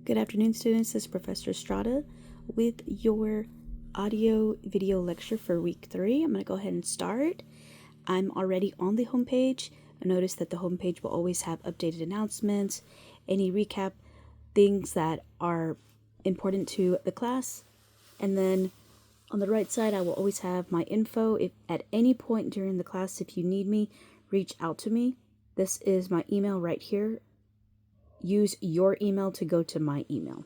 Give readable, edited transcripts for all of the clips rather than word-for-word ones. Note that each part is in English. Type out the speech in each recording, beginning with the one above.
Good afternoon, students. This is Professor Estrada with your audio video lecture for week 3. I'm going to go ahead and start. I'm already on the homepage. Notice that the homepage will always have updated announcements, any recap, things that are important to the class. And then on the right side, I will always have my info. If at any point during the class, if you need me, reach out to me. This is my email right here. Use your email to go to my email.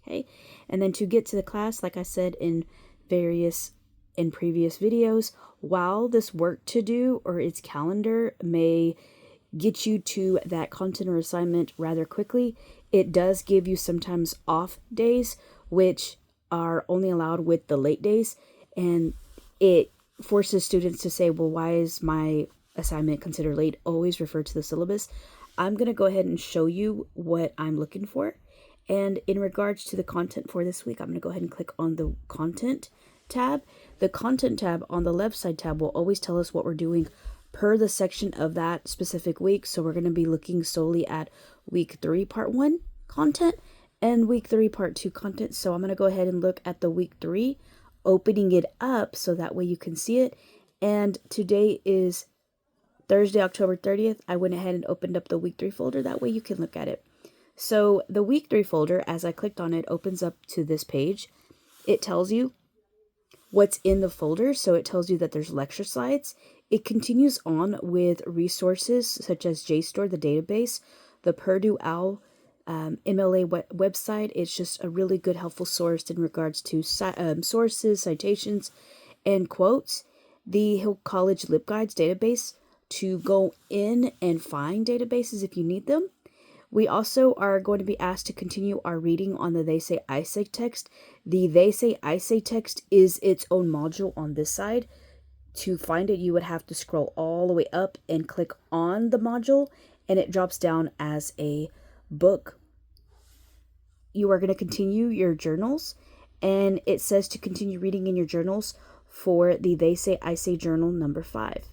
Okay, and then to get to the class, like I said in previous videos, while this work to do or its calendar may get you to that content or assignment rather quickly, it does give you sometimes off days, which are only allowed with the late days, and it forces students to say, well, why is my assignment considered late? Always refer to the syllabus. I'm going to go ahead and show you what I'm looking for. And in regards to the content for this week, I'm going to go ahead and click on the content tab. The content tab on the left side tab will always tell us what we're doing per the section of that specific week. So we're going to be looking solely at week 3, part 1 content and week 3, part 2 content. So I'm going to go ahead and look at the week 3, opening it up so that way you can see it. And today is Thursday, October 30th, I went ahead and opened up the week 3 folder. That way you can look at it. So the week 3 folder, as I clicked on it, opens up to this page. It tells you what's in the folder. So it tells you that there's lecture slides. It continues on with resources such as JSTOR, the database, the Purdue OWL MLA website. It's just a really good, helpful source in regards to sources, citations, and quotes. The Hill College LibGuides database, to go in and find databases if you need them. We also are going to be asked to continue our reading on the They Say I Say text. The They Say I Say text is its own module on this side. To find it, you would have to scroll all the way up and click on the module, and it drops down as a book. You are going to continue your journals, and it says to continue reading in your journals for the They Say I Say journal number 5.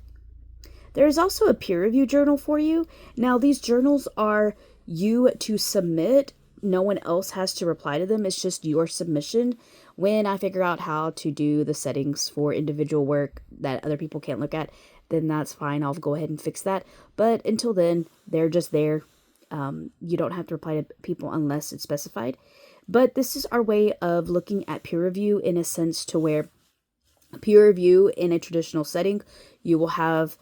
There is also a peer review journal for you. Now, these journals are you to submit. No one else has to reply to them. It's just your submission. When I figure out how to do the settings for individual work that other people can't look at, then that's fine. I'll go ahead and fix that. But until then, they're just there. You don't have to reply to people unless it's specified. But this is our way of looking at peer review in a sense to where peer review in a traditional setting, you will have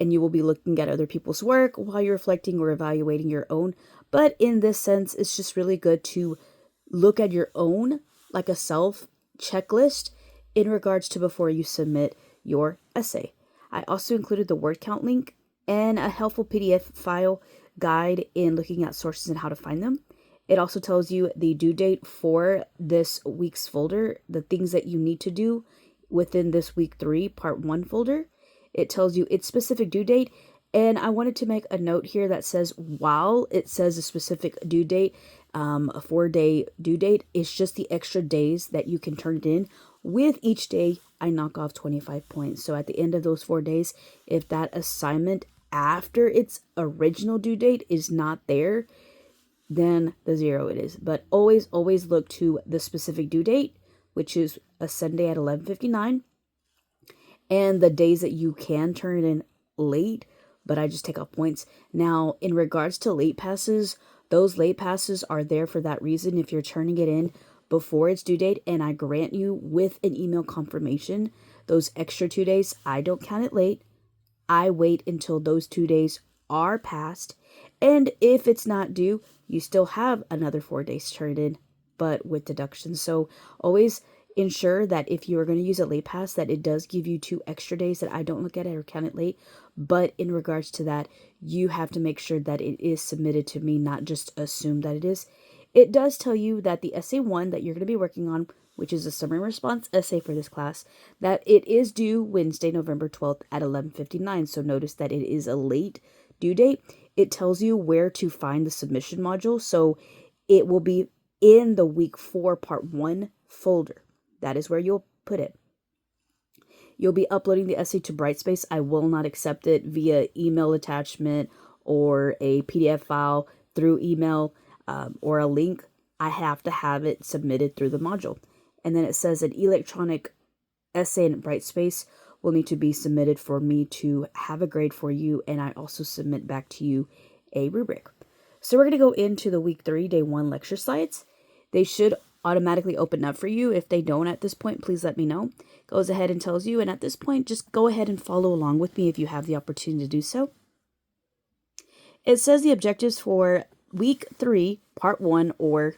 and you will be looking at other people's work while you're reflecting or evaluating your own. But in this sense, it's just really good to look at your own, like a self checklist in regards to before you submit your essay. I also included the word count link and a helpful PDF file guide in looking at sources and how to find them. It also tells you the due date for this week's folder, the things that you need to do within this week 3, part 1 folder. It tells you its specific due date, and I wanted to make a note here that says while it says a specific due date, a 4-day due date, it's just the extra days that you can turn it in. With each day, I knock off 25 points. So at the end of those 4 days, if that assignment after its original due date is not there, then the 0 it is. But always look to the specific due date, which is a Sunday at 11:59. And the days that you can turn it in late, but I just take off points. Now, in regards to late passes, those late passes are there for that reason. If you're turning it in before its due date and I grant you with an email confirmation, those extra 2 days, I don't count it late. I wait until those 2 days are passed. And if it's not due, you still have another 4 days turned in, but with deductions. So always ensure that if you are going to use a late pass, that it does give you 2 extra days that I don't look at it or count it late. But in regards to that, you have to make sure that it is submitted to me, not just assume that it is. It does tell you that the essay 1 that you're going to be working on, which is a summary response essay for this class, that it is due Wednesday, November 12th at 11:59. So notice that it is a late due date. It tells you where to find the submission module. So it will be in the week 4, part 1 folder. That is where you'll put it. You'll be uploading the essay to Brightspace. I will not accept it via email attachment or a PDF file through email or a link. I have to have it submitted through the module. And then it says an electronic essay in Brightspace will need to be submitted for me to have a grade for you, and I also submit back to you a rubric. So we're going to go into the week 3, day 1 lecture slides. They should automatically open up for you. If they don't at this point, please let me know. Goes ahead and tells you, and at this point, just go ahead and follow along with me if you have the opportunity to do so. It says the objectives for week 3, part 1, or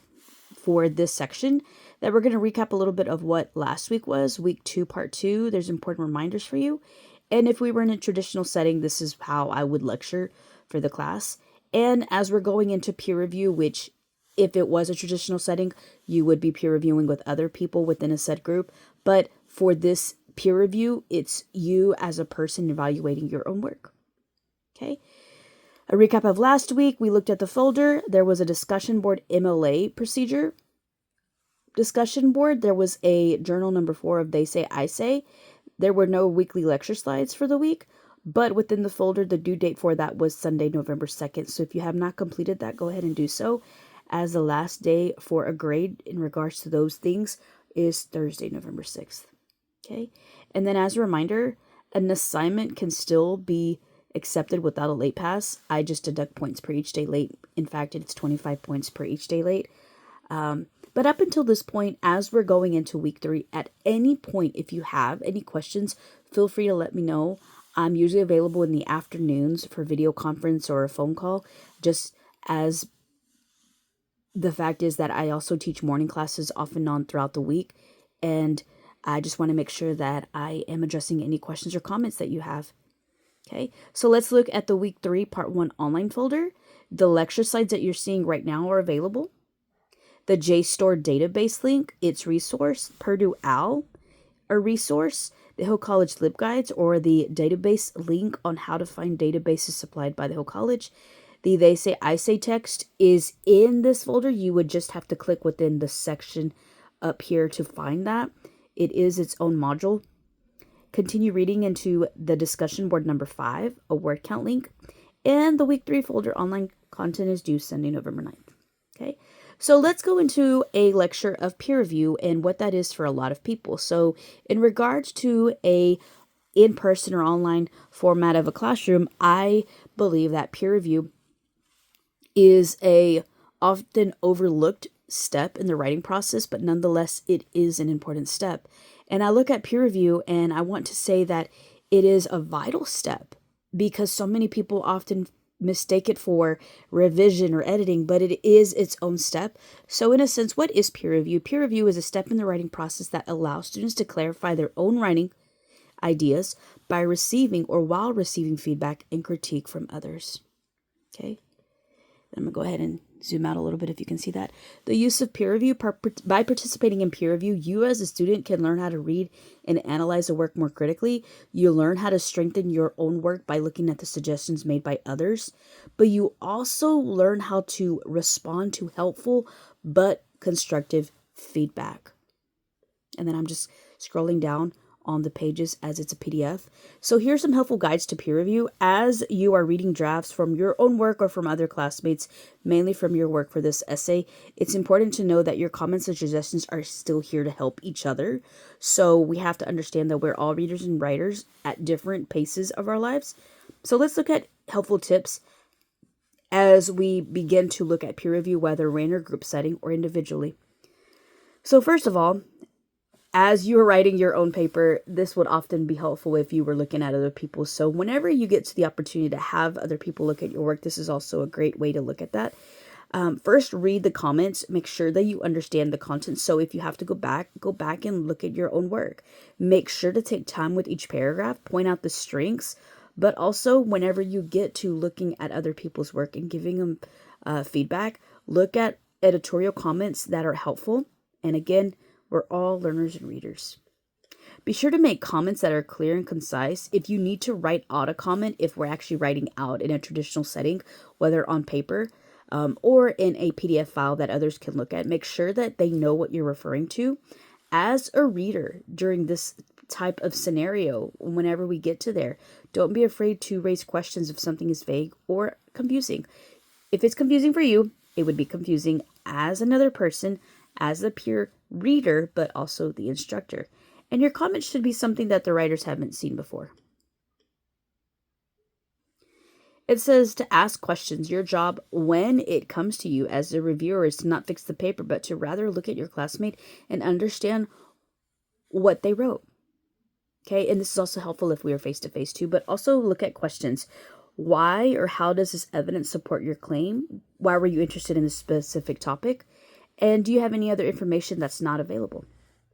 for this section, that we're going to recap a little bit of what last week was, week 2, part 2. There's important reminders for you. And if we were in a traditional setting, this is how I would lecture for the class. And as we're going into peer review, which if it was a traditional setting, you would be peer reviewing with other people within a set group. But for this peer review, it's you as a person evaluating your own work. Okay. A recap of last week, we looked at the folder. There was a discussion board MLA procedure. Discussion board, there was a journal number 4 of They Say, I Say. There were no weekly lecture slides for the week, but within the folder, the due date for that was Sunday, November 2nd. So if you have not completed that, go ahead and do so, as the last day for a grade in regards to those things is Thursday, November 6th. Okay. And then as a reminder, an assignment can still be accepted without a late pass. I just deduct points per each day late. In fact, it's 25 points per each day late. But up until this point, as we're going into week 3, at any point, if you have any questions, feel free to let me know. I'm usually available in the afternoons for video conference or a phone call, just as the fact is that I also teach morning classes off and on throughout the week. And I just want to make sure that I am addressing any questions or comments that you have. Okay, so let's look at the week 3, part 1 online folder. The lecture slides that you're seeing right now are available. The JSTOR database link, its resource, Purdue OWL, a resource, the Hill College LibGuides, or the database link on how to find databases supplied by the Hill College. The They Say, I Say text is in this folder. You would just have to click within the section up here to find that. It is its own module. Continue reading into the discussion board number 5, a word count link, and the week 3 folder online content is due Sunday, November 9th. Okay, so let's go into a lecture of peer review and what that is for a lot of people. So in regards to a in-person or online format of a classroom, I believe that peer review is a often overlooked step in the writing process, but nonetheless, it is an important step. And I look at peer review and I want to say that it is a vital step because so many people often mistake it for revision or editing, but it is its own step. So in a sense, what is peer review? Peer review is a step in the writing process that allows students to clarify their own writing ideas by receiving or while receiving feedback and critique from others. Okay. I'm going to go ahead and zoom out a little bit if you can see that. The use of peer review, by participating in peer review, you as a student can learn how to read and analyze the work more critically. You learn how to strengthen your own work by looking at the suggestions made by others. But you also learn how to respond to helpful but constructive feedback. And then I'm just scrolling down on the pages as it's a PDF. So here's some helpful guides to peer review as you are reading drafts from your own work or from other classmates, mainly from your work for this essay. It's important to know that your comments and suggestions are still here to help each other. So we have to understand that we're all readers and writers at different paces of our lives. So let's look at helpful tips as we begin to look at peer review, whether in a group setting or individually. So first of all, as you are writing your own paper, this would often be helpful if you were looking at other people. So whenever you get to the opportunity to have other people look at your work, this is also a great way to look at that. First, read the comments. Make sure that you understand the content. So if you have to go back and look at your own work. Make sure to take time with each paragraph, point out the strengths, but also whenever you get to looking at other people's work and giving them feedback, look at editorial comments that are helpful. And again, we're all learners and readers. Be sure to make comments that are clear and concise. If you need to write out a comment, if we're actually writing out in a traditional setting, whether on paper or in a PDF file that others can look at, make sure that they know what you're referring to. As a reader during this type of scenario, whenever we get to there, don't be afraid to raise questions if something is vague or confusing. If it's confusing for you, it would be confusing as another person, as the peer reader, but also the instructor. And your comments should be something that the writers haven't seen before. It says to ask questions. Your job when it comes to you as a reviewer is to not fix the paper, but to rather look at your classmate and understand what they wrote. Okay, and this is also helpful if we are face-to-face too, but also look at questions. Why or how does this evidence support your claim? Why were you interested in this specific topic? And do you have any other information that's not available?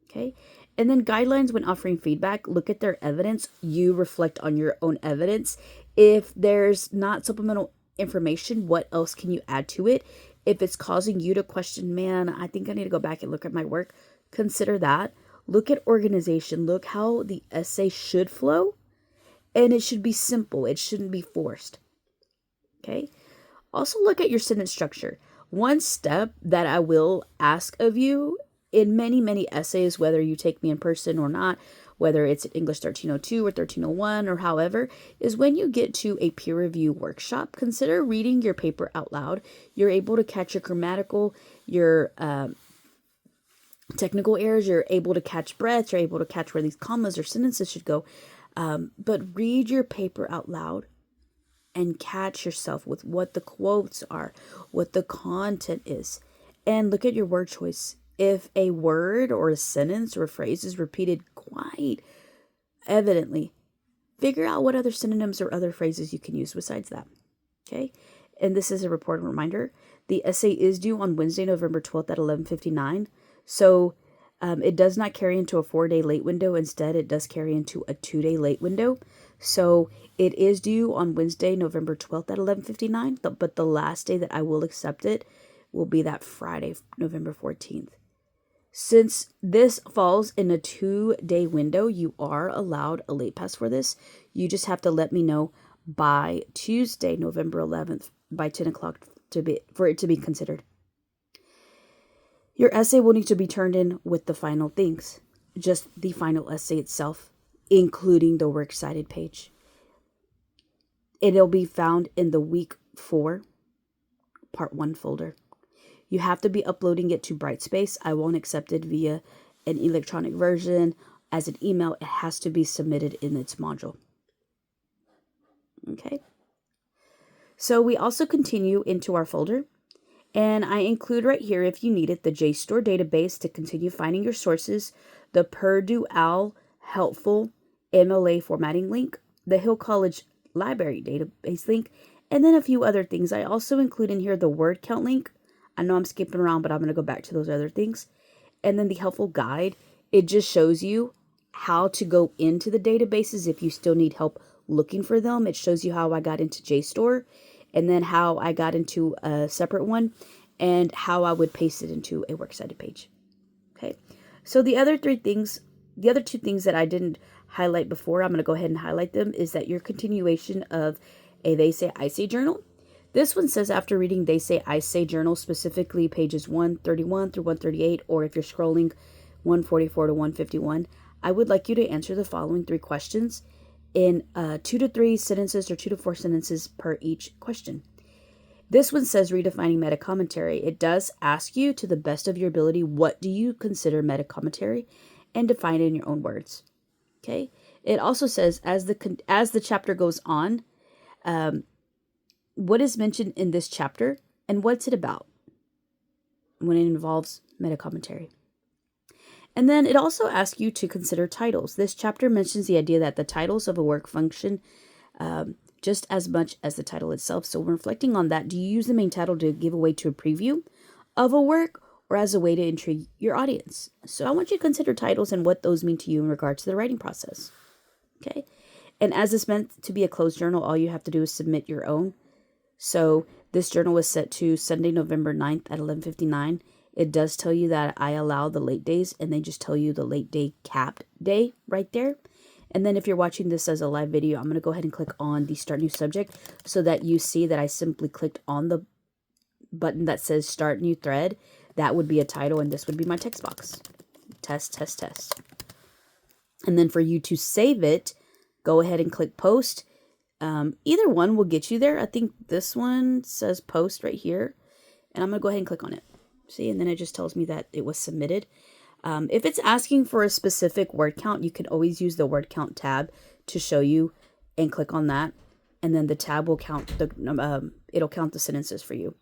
Okay, and then guidelines when offering feedback. Look at their evidence. You reflect on your own evidence. If there's not supplemental information, what else can you add to it? If it's causing you to question, man, I think I need to go back and look at my work, consider that. Look at organization. Look how the essay should flow. And it should be simple. It shouldn't be forced. Okay. Also look at your sentence structure. One step that I will ask of you in many, many essays, whether you take me in person or not, whether it's at English 1302 or 1301 or however, is when you get to a peer review workshop, consider reading your paper out loud. You're able to catch your grammatical, your technical errors, you're able to catch breaths, you're able to catch where these commas or sentences should go. But read your paper out loud and catch yourself with what the quotes are, what the content is, and look at your word choice. If a word or a sentence or a phrase is repeated quite evidently, figure out what other synonyms or other phrases you can use besides that. Okay? And this is a important reminder. The essay is due on Wednesday, November 12th at 11:59. So it does not carry into a 4-day late window. Instead, it does carry into a 2-day late window. So it is due on Wednesday, November 12th at 11:59. But the last day that I will accept it will be that Friday, November 14th. Since this falls in a 2-day window, you are allowed a late pass for this. You just have to let me know by Tuesday, November 11th, by 10 o'clock for it to be considered. Your essay will need to be turned in with the final things, just the final essay itself, including the works cited page. It'll be found in the week 4, part 1 folder. You have to be uploading it to Brightspace. I won't accept it via an electronic version. As an email, it has to be submitted in its module. Okay. So we also continue into our folder. And I include right here, if you need it, the JSTOR database to continue finding your sources, the Purdue OWL helpful MLA formatting link, the Hill College Library database link, and then a few other things. I also include in here the word count link. I know I'm skipping around, but I'm going to go back to those other things. And then the helpful guide, it just shows you how to go into the databases if you still need help looking for them. It shows you how I got into JSTOR, and then how I got into a separate one, and how I would paste it into a works cited page. Okay, so the other two things that I didn't highlight before, I'm going to go ahead and highlight them, is that your continuation of a They Say, I Say journal. This one says, after reading They Say, I Say journal, specifically pages 131 through 138, or if you're scrolling 144 to 151, I would like you to answer the following 3 questions in 2 to 3 sentences or 2 to 4 sentences per each question. This one says redefining meta-commentary. It does ask you, to the best of your ability, what do you consider meta-commentary, and define it in your own words. Okay. It also says, as the chapter goes on, what is mentioned in this chapter and what's it about when it involves meta-commentary. And then it also asks you to consider titles. This chapter mentions the idea that the titles of a work function just as much as the title itself. So when reflecting on that, do you use the main title to give away to a preview of a work, or as a way to intrigue your audience? So I want you to consider titles and what those mean to you in regards to the writing process. Okay. And as it's meant to be a closed journal, all you have to do is submit your own. So this journal was set to Sunday, November 9th at 11:59. It does tell you that I allow the late days, and they just tell you the late day capped day right there. And then if you're watching this as a live video, I'm going to go ahead and click on the Start New Subject so that you see that I simply clicked on the button that says Start New Thread. That would be a title, and this would be my text box. Test, test, test. And then for you to save it, go ahead and click Post. Either one will get you there. I think this one says Post right here, and I'm going to go ahead and click on it. See, and then it just tells me that it was submitted. If it's asking for a specific word count, you can always use the word count tab to show you and click on that. And then the tab will count it'll count the sentences for you.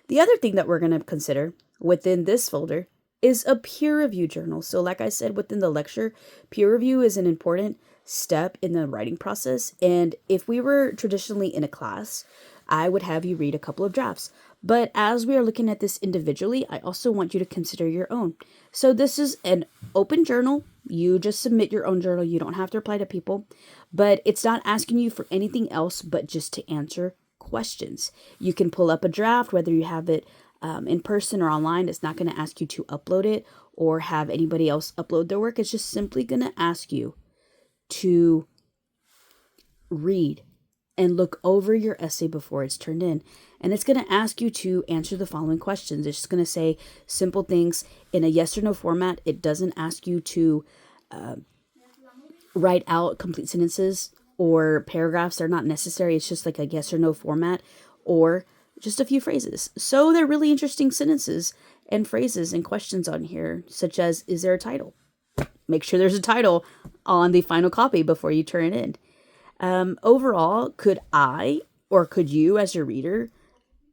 The other thing that we're going to consider within this folder is a peer review journal. So like I said, within the lecture, peer review is an important step in the writing process. And if we were traditionally in a class, I would have you read a couple of drafts. But as we are looking at this individually, I also want you to consider your own. So this is an open journal. You just submit your own journal. You don't have to reply to people, but it's not asking you for anything else but just to answer questions. You can pull up a draft, whether you have it in person or online. It's not going to ask you to upload it or have anybody else upload their work. It's just simply going to ask you to read and look over your essay before it's turned in. And it's going to ask you to answer the following questions. It's just going to say simple things in a yes or no format. It doesn't ask you to write out complete sentences or paragraphs. They're not necessary. It's just like a yes or no format or just a few phrases. So they're really interesting sentences and phrases and questions on here, such as, is there a title? Make sure there's a title on the final copy before you turn it in. Overall, could I or could you as your reader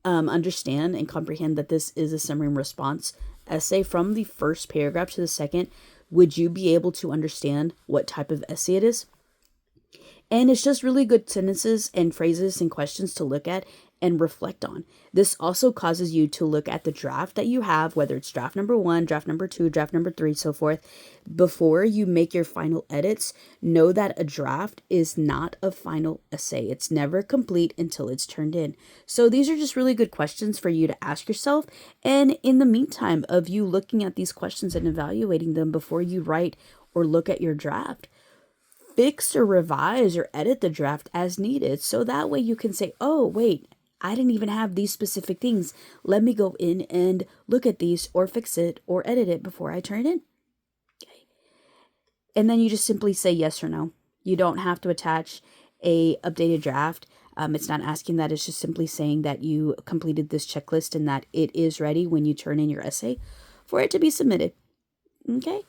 understand and comprehend that this is a summary and response essay from the first paragraph to the second? Would you be able to understand what type of essay it is? And it's just really good sentences and phrases and questions to look at and reflect on. This also causes you to look at the draft that you have, whether it's draft number 1, draft number 2, draft number 3, so forth. Before you make your final edits, know that a draft is not a final essay. It's never complete until it's turned in. So these are just really good questions for you to ask yourself. And in the meantime of you looking at these questions and evaluating them before you write or look at your draft, fix or revise or edit the draft as needed. So that way you can say, oh, wait, I didn't even have these specific things. Let me go in and look at these or fix it or edit it before I turn it in. Okay. And then you just simply say yes or no. You don't have to attach a updated draft. It's not asking that. It's just simply saying that you completed this checklist and that it is ready when you turn in your essay for it to be submitted. Okay.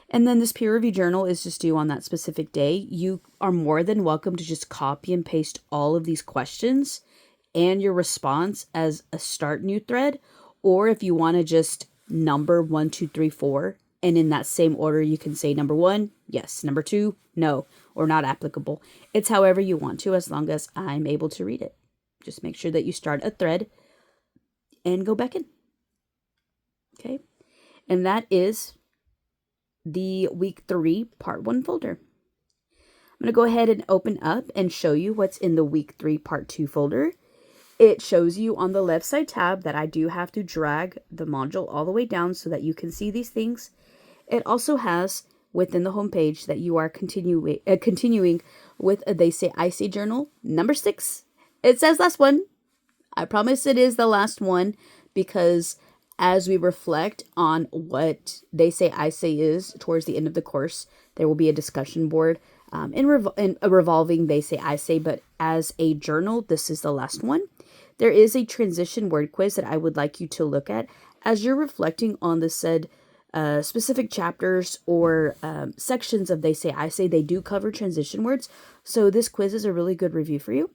And then this peer review journal is just due on that specific day. You are more than welcome to just copy and paste all of these questions and your response as a start new thread. Or if you want to just number 1, 2, 3, 4, and in that same order, you can say number 1, yes, number 2, no, or not applicable. It's however you want to, as long as I'm able to read it. Just make sure that you start a thread and go back in. Okay. And that is the week 3 part 1 folder. I'm going to go ahead and open up and show you what's in the week 3 part 2 folder. It shows you on the left side tab that I do have to drag the module all the way down so that you can see these things. It also has within the home page that you are continuing with a They Say I Say journal number 6. It says last one. I promise it is the last one, because as we reflect on what They Say I Say is towards the end of the course, there will be a discussion board in a revolving They Say I Say, but as a journal, this is the last one. There is a transition word quiz that I would like you to look at as you're reflecting on the said specific chapters or sections of They Say I Say. They do cover transition words, so this quiz is a really good review for you.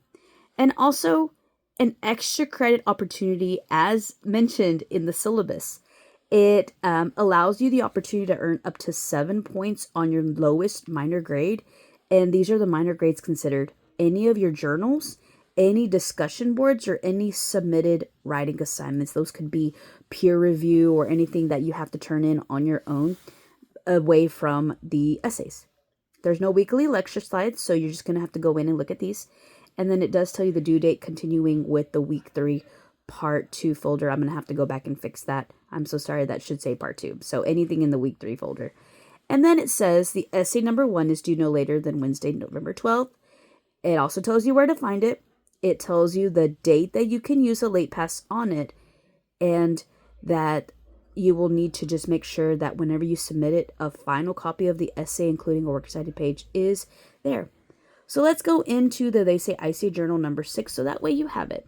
And also an extra credit opportunity as mentioned in the syllabus. It allows you the opportunity to earn up to 7 points on your lowest minor grade. And these are the minor grades considered: any of your journals, any discussion boards, or any submitted writing assignments. Those could be peer review or anything that you have to turn in on your own away from the essays. There's no weekly lecture slides, so you're just going to have to go in and look at these. And then it does tell you the due date continuing with the week 3 part 2 folder. I'm going to have to go back and fix that. I'm so sorry, that should say part 2. So anything in the week 3 folder. And then it says the essay number 1 is due no later than Wednesday, November 12th. It also tells you where to find it. It tells you the date that you can use a late pass on it, and that you will need to just make sure that whenever you submit it, a final copy of the essay, including a works cited page, is there. So let's go into the They Say I Say journal number 6, so that way you have it.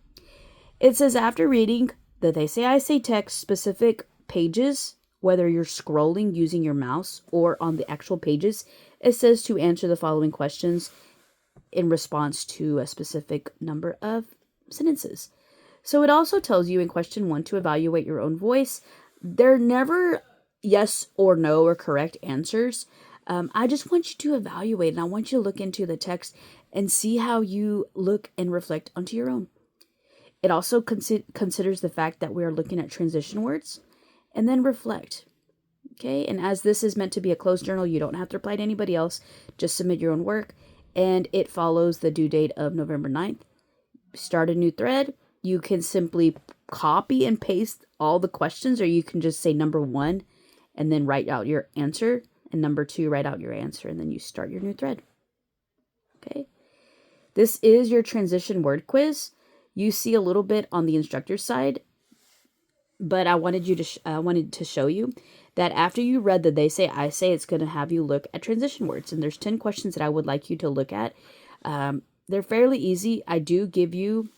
It says, after reading the They Say I Say text specific pages, whether you're scrolling using your mouse or on the actual pages, it says to answer the following questions in response to a specific number of sentences. So it also tells you in question 1 to evaluate your own voice. They're never yes or no or correct answers. I just want you to evaluate, and I want you to look into the text and see how you look and reflect onto your own. It also considers the fact that we are looking at transition words, and then reflect. Okay, and as this is meant to be a closed journal, you don't have to reply to anybody else. Just submit your own work, and it follows the due date of November 9th. Start a new thread. You can simply copy and paste all the questions, or you can just say number 1 and then write out your answer, and number 2, write out your answer, and then you start your new thread. Okay, this is your transition word quiz. You see a little bit on the instructor's side, but I wanted to show you that after you read the They Say I Say, it's going to have you look at transition words, and there's 10 questions that I would like you to look at. They're fairly easy. I do give you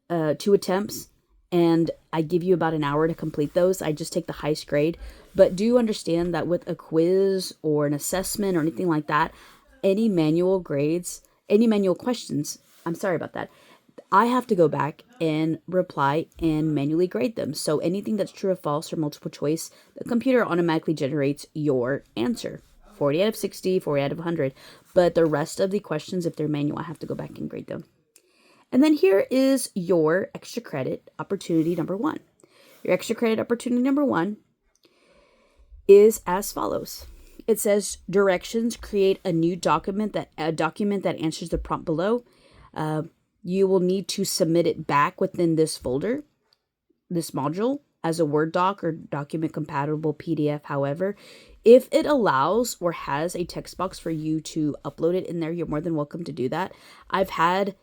2 attempts, and I give you about an hour to complete those. I just take the highest grade, but do understand that with a quiz or an assessment or anything like that, any manual questions, I'm sorry about that, I have to go back and reply and manually grade them. So anything that's true or false or multiple choice, the computer automatically generates your answer. 40 out of 60, 40 out of 100. But the rest of the questions, if they're manual, I have to go back and grade them. And then here is your extra credit opportunity number 1. Your extra credit opportunity number 1 is as follows. It says directions, create a new document that answers the prompt below. You will need to submit it back within this folder, this module, as a Word doc or document compatible PDF. However, if it allows or has a text box for you to upload it in there, you're more than welcome to do that. I've had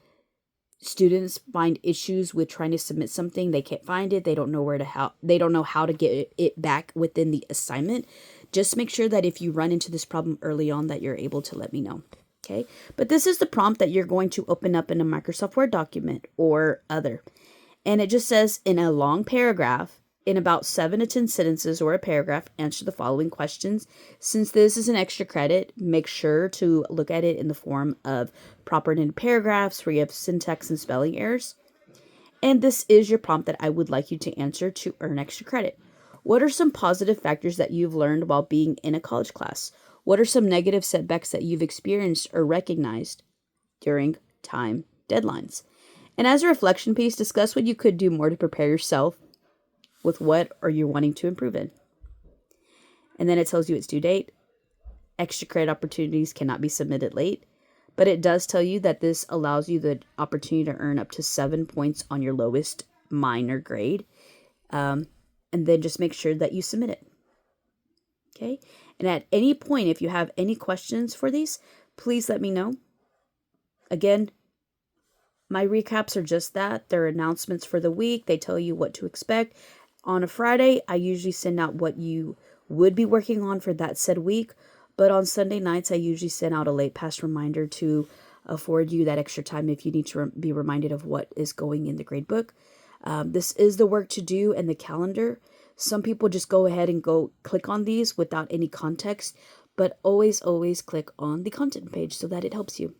students find issues with trying to submit something. They can't find it. They don't know how to get it back within the assignment. Just make sure that if you run into this problem early on, that you're able to let me know. Okay, but this is the prompt that you're going to open up in a Microsoft Word document or other. And it just says in a long paragraph, in about 7 to 10 sentences or a paragraph, answer the following questions. Since this is an extra credit, make sure to look at it in the form of proper ended paragraphs where you have syntax and spelling errors. And this is your prompt that I would like you to answer to earn extra credit. What are some positive factors that you've learned while being in a college class? What are some negative setbacks that you've experienced or recognized during time deadlines? And as a reflection piece, discuss what you could do more to prepare yourself with what are you wanting to improve in. And then it tells you its due date. Extra credit opportunities cannot be submitted late, but it does tell you that this allows you the opportunity to earn up to 7 points on your lowest minor grade. And then just make sure that you submit it. Okay? And at any point, if you have any questions for these, please let me know. Again, my recaps are just that. They're announcements for the week. They tell you what to expect. On a Friday, I usually send out what you would be working on for that said week. But on Sunday nights, I usually send out a late pass reminder to afford you that extra time if you need to be reminded of what is going in the grade book. This is the work to do and the calendar. Some people just go ahead and go click on these without any context, but always click on the content page so that it helps you.